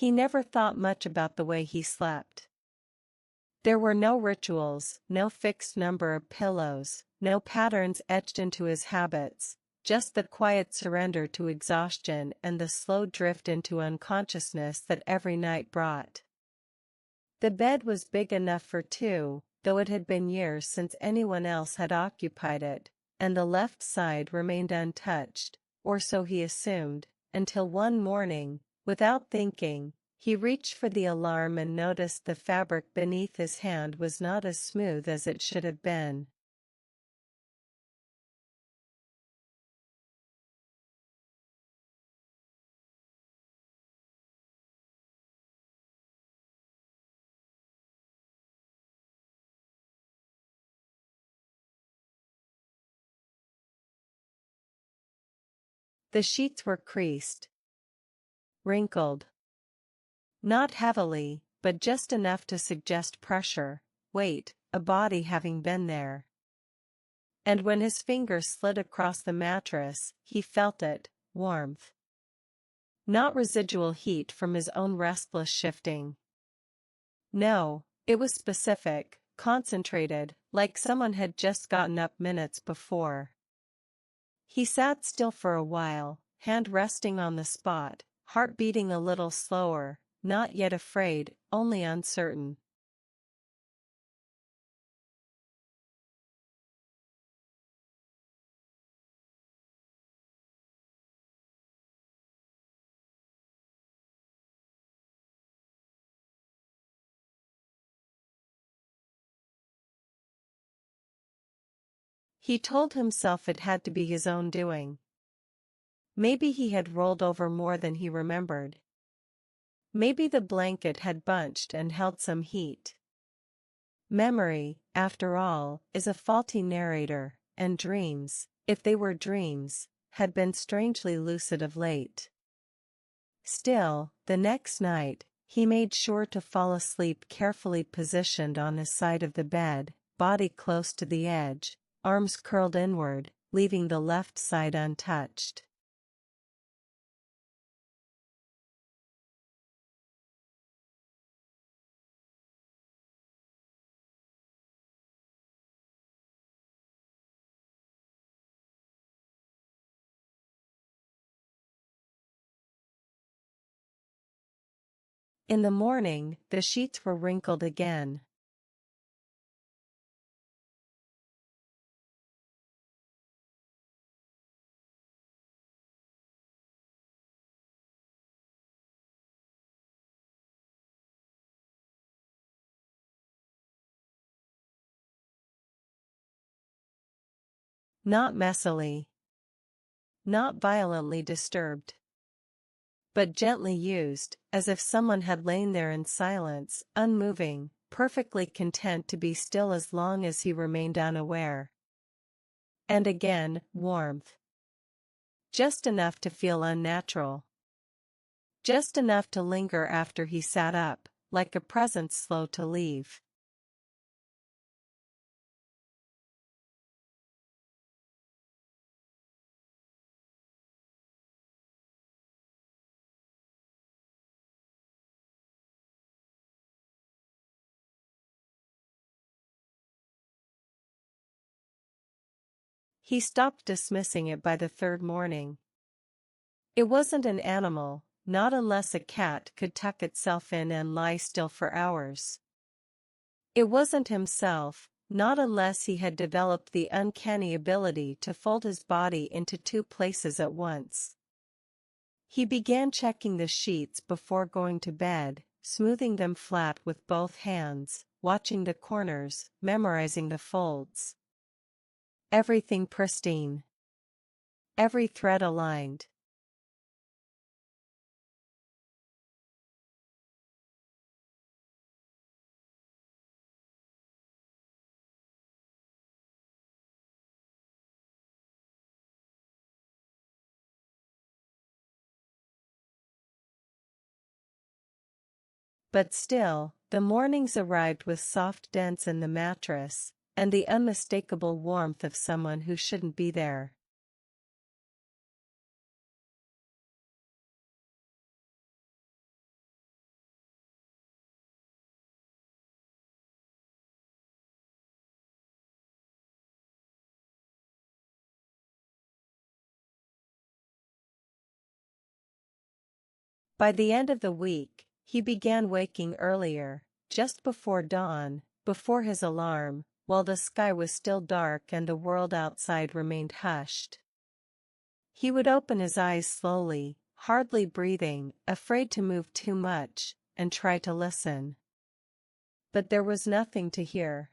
He never thought much about the way he slept. There were no rituals, no fixed number of pillows, no patterns etched into his habits, just the quiet surrender to exhaustion and the slow drift into unconsciousness that every night brought. The bed was big enough for two, though it had been years since anyone else had occupied it, and the left side remained untouched, or so he assumed, until one morning, without thinking, he reached for the alarm and noticed the fabric beneath his hand was not as smooth as it should have been. The sheets were creased, wrinkled. Not heavily, but just enough to suggest pressure, weight, a body having been there. And when his fingers slid across the mattress, he felt it, warmth. Not residual heat from his own restless shifting. No, it was specific, concentrated, like someone had just gotten up minutes before. He sat still for a while, hand resting on the spot, heart beating a little slower, not yet afraid, only uncertain. He told himself it had to be his own doing. Maybe he had rolled over more than he remembered. Maybe the blanket had bunched and held some heat. Memory, after all, is a faulty narrator, and dreams, if they were dreams, had been strangely lucid of late. Still, the next night, he made sure to fall asleep carefully positioned on his side of the bed, body close to the edge, arms curled inward, leaving the left side untouched. In the morning, the sheets were wrinkled again. Not messily. Not violently disturbed. But gently used, as if someone had lain there in silence, unmoving, perfectly content to be still as long as he remained unaware. And again, warmth. Just enough to feel unnatural. Just enough to linger after he sat up, like a presence slow to leave. He stopped dismissing it by the third morning. It wasn't an animal, not unless a cat could tuck itself in and lie still for hours. It wasn't himself, not unless he had developed the uncanny ability to fold his body into two places at once. He began checking the sheets before going to bed, smoothing them flat with both hands, watching the corners, memorizing the folds. Everything pristine. Every thread aligned. But still, the mornings arrived with soft dents in the mattress, and the unmistakable warmth of someone who shouldn't be there. By the end of the week, he began waking earlier, just before dawn, before his alarm, while the sky was still dark and the world outside remained hushed. He would open his eyes slowly, hardly breathing, afraid to move too much, and try to listen. But there was nothing to hear.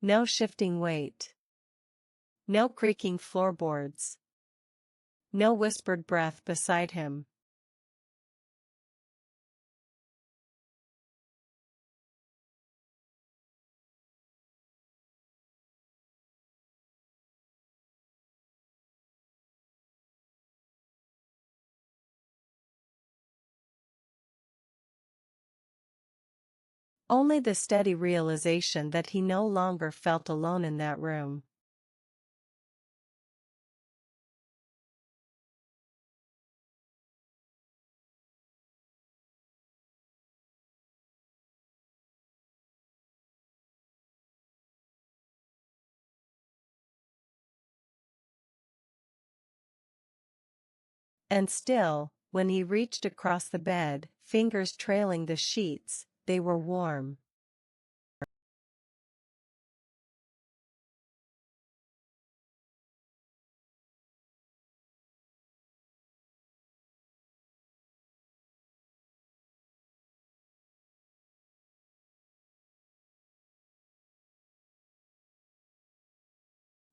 No shifting weight. No creaking floorboards. No whispered breath beside him. Only the steady realization that he no longer felt alone in that room. And still, when he reached across the bed, fingers trailing the sheets, they were warm.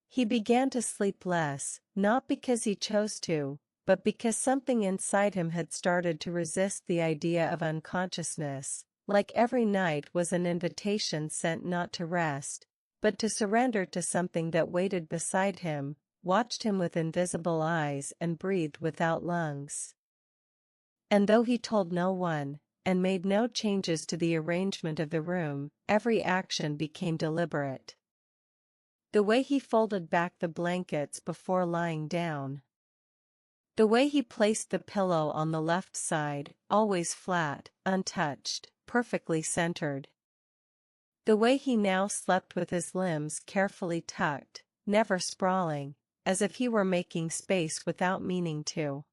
He began to sleep less, not because he chose to, but because something inside him had started to resist the idea of unconsciousness, like every night was an invitation sent not to rest, but to surrender to something that waited beside him, watched him with invisible eyes and breathed without lungs. And though he told no one, and made no changes to the arrangement of the room, every action became deliberate. The way he folded back the blankets before lying down. The way he placed the pillow on the left side, always flat, untouched, perfectly centered. The way he now slept with his limbs carefully tucked, never sprawling, as if he were making space without meaning to.